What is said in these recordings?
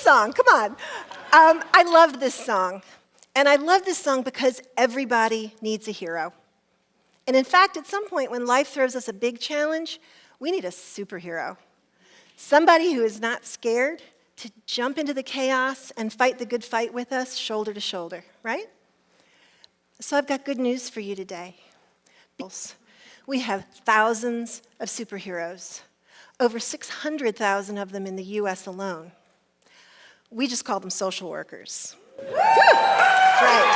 song, come on. I love this song. And I love this song because everybody needs a hero. And in fact, at some point when life throws us a big challenge, we need a superhero. Somebody who is not scared to jump into the chaos and fight the good fight with us shoulder to shoulder, right? So I've got good news for you today. We have thousands of superheroes, over 600,000 of them in the US alone. We just call them social workers. Right.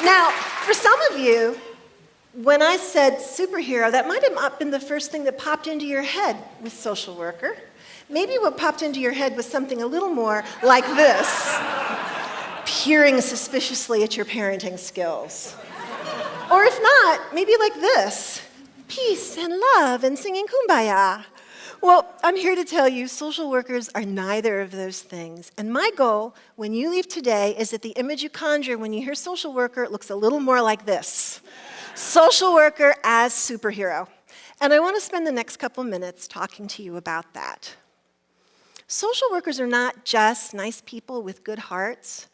Now, for some of you, when I said superhero, that might have not been the first thing that popped into your head with social worker. Maybe what popped into your head was something a little more like this, peering suspiciously at your parenting skills. Or if not, maybe like this, peace and love and singing kumbaya. Well, I'm here to tell you social workers are neither of those things. And my goal when you leave today is that the image you conjure when you hear social worker looks a little more like this. Social worker as superhero. And I want to spend the next couple minutes talking to you about that. Social workers are not just nice people with good hearts.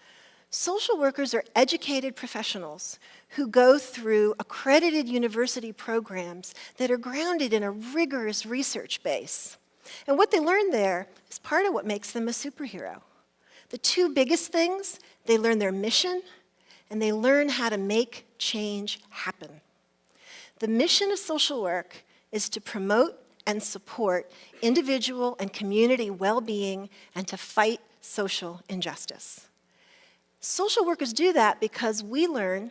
Social workers are educated professionals who go through accredited university programs that are grounded in a rigorous research base. And what they learn there is part of what makes them a superhero. The two biggest things, they learn their mission and they learn how to make change happen. The mission of social work is to promote and support individual and community well-being and to fight social injustice. Social workers do that because we learn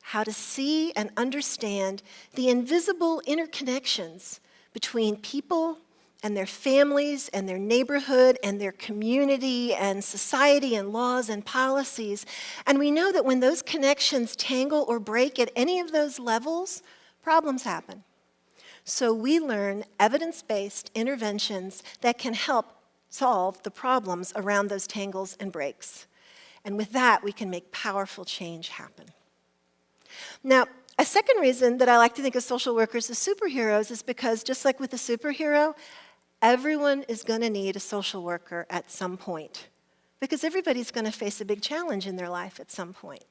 how to see and understand the invisible interconnections between people and their families and their neighborhood and their community and society and laws and policies. And we know that when those connections tangle or break at any of those levels, problems happen. So we learn evidence-based interventions that can help solve the problems around those tangles and breaks. And with that, we can make powerful change happen. Now, a second reason that I like to think of social workers as superheroes is because, just like with a superhero, everyone is going to need a social worker at some point. Because everybody's going to face a big challenge in their life at some point.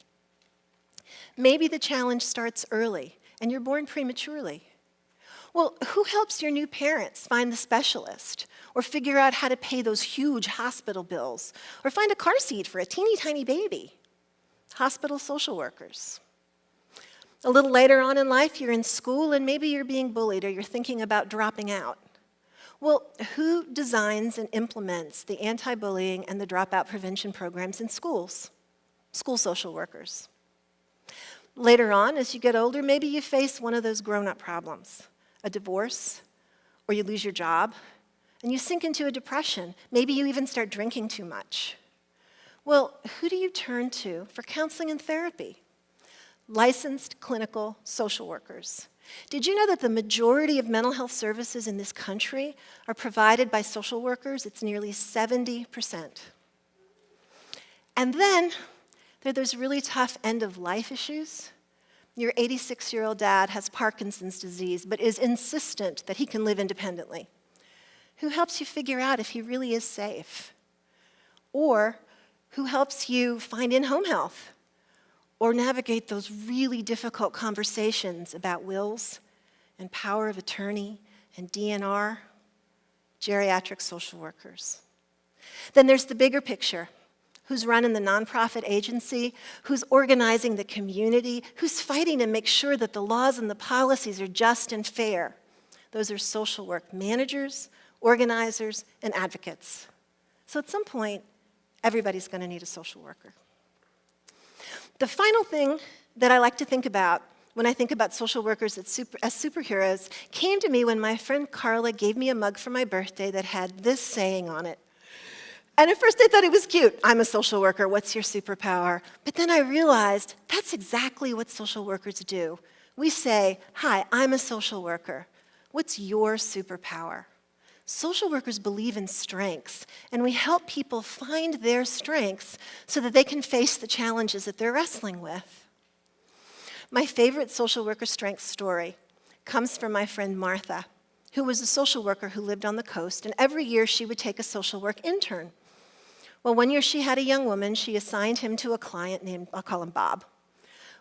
Maybe the challenge starts early, and you're born prematurely. Well, who helps your new parents find the specialist, or figure out how to pay those huge hospital bills, or find a car seat for a teeny tiny baby? Hospital social workers. A little later on in life, you're in school and maybe you're being bullied or you're thinking about dropping out. Well, who designs and implements the anti-bullying and the dropout prevention programs in schools? School social workers. Later on, as you get older, maybe you face one of those grown-up problems, a divorce, or you lose your job, and you sink into a depression. Maybe you even start drinking too much. Well, who do you turn to for counseling and therapy? Licensed clinical social workers. Did you know that the majority of mental health services in this country are provided by social workers? It's nearly 70%. And then there are those really tough end-of-life issues. Your 86-year-old dad has Parkinson's disease, but is insistent that he can live independently. Who helps you figure out if he really is safe? Or who helps you find in-home health? Or navigate those really difficult conversations about wills and power of attorney and DNR? Geriatric social workers. Then there's the bigger picture. Who's running the nonprofit agency, who's organizing the community, who's fighting to make sure that the laws and the policies are just and fair. Those are social work managers, organizers, and advocates. So at some point, everybody's going to need a social worker. The final thing that I like to think about when I think about social workers as superheroes came to me when my friend Carla gave me a mug for my birthday that had this saying on it. And at first I thought it was cute. I'm a social worker, what's your superpower? But then I realized that's exactly what social workers do. We say, hi, I'm a social worker. What's your superpower? Social workers believe in strengths, and we help people find their strengths so that they can face the challenges that they're wrestling with. My favorite social worker strength story comes from my friend Martha, who was a social worker who lived on the coast, and every year she would take a social work intern. Well, one year she had a young woman. She assigned him to a client named, I'll call him Bob.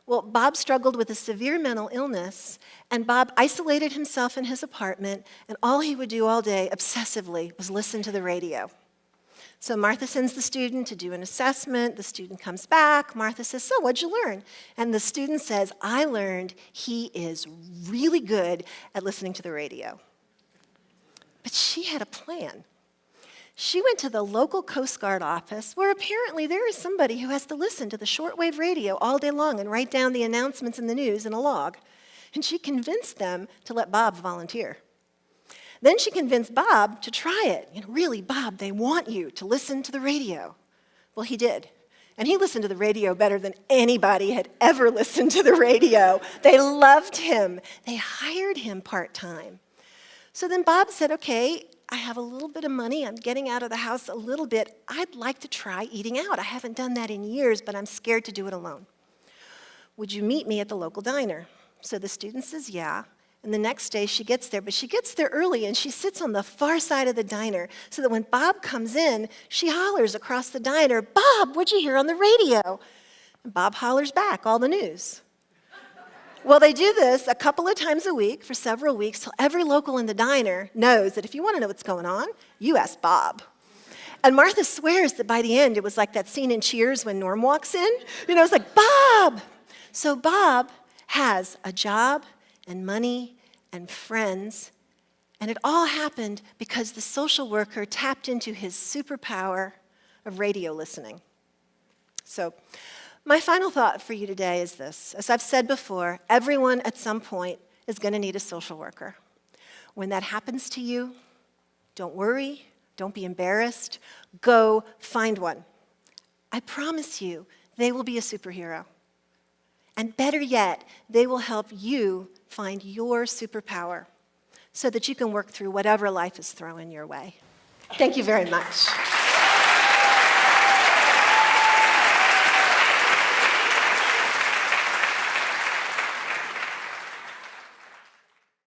Well, Bob struggled with a severe mental illness, and Bob isolated himself in his apartment, and all he would do all day, obsessively, was listen to the radio. So Martha sends the student to do an assessment. The student comes back. Martha says, so what'd you learn? And the student says, I learned he is really good at listening to the radio. But she had a plan. She went to the local Coast Guard office, where apparently there is somebody who has to listen to the shortwave radio all day long and write down the announcements in the news in a log. And she convinced them to let Bob volunteer. Then she convinced Bob to try it. Really, Bob, they want you to listen to the radio. Well, he did. And he listened to the radio better than anybody had ever listened to the radio. They loved him. They hired him part-time. So then Bob said, okay, I have a little bit of money. I'm getting out of the house a little bit. I'd like to try eating out. I haven't done that in years, but I'm scared to do it alone. Would you meet me at the local diner? So the student says, yeah. And the next day she gets there, but she gets there early and she sits on the far side of the diner so that when Bob comes in, she hollers across the diner, Bob, what'd you hear on the radio? And Bob hollers back, all the news. Well, they do this a couple of times a week for several weeks till every local in the diner knows that if you want to know what's going on, you ask Bob. And Martha swears that by the end, it was like that scene in Cheers when Norm walks in. It's like, Bob! So Bob has a job and money and friends, and it all happened because the social worker tapped into his superpower of radio listening. So, my final thought for you today is this. As I've said before, everyone at some point is going to need a social worker. When that happens to you, don't worry, don't be embarrassed, go find one. I promise you, they will be a superhero. And better yet, they will help you find your superpower so that you can work through whatever life is throwing your way. Thank you very much.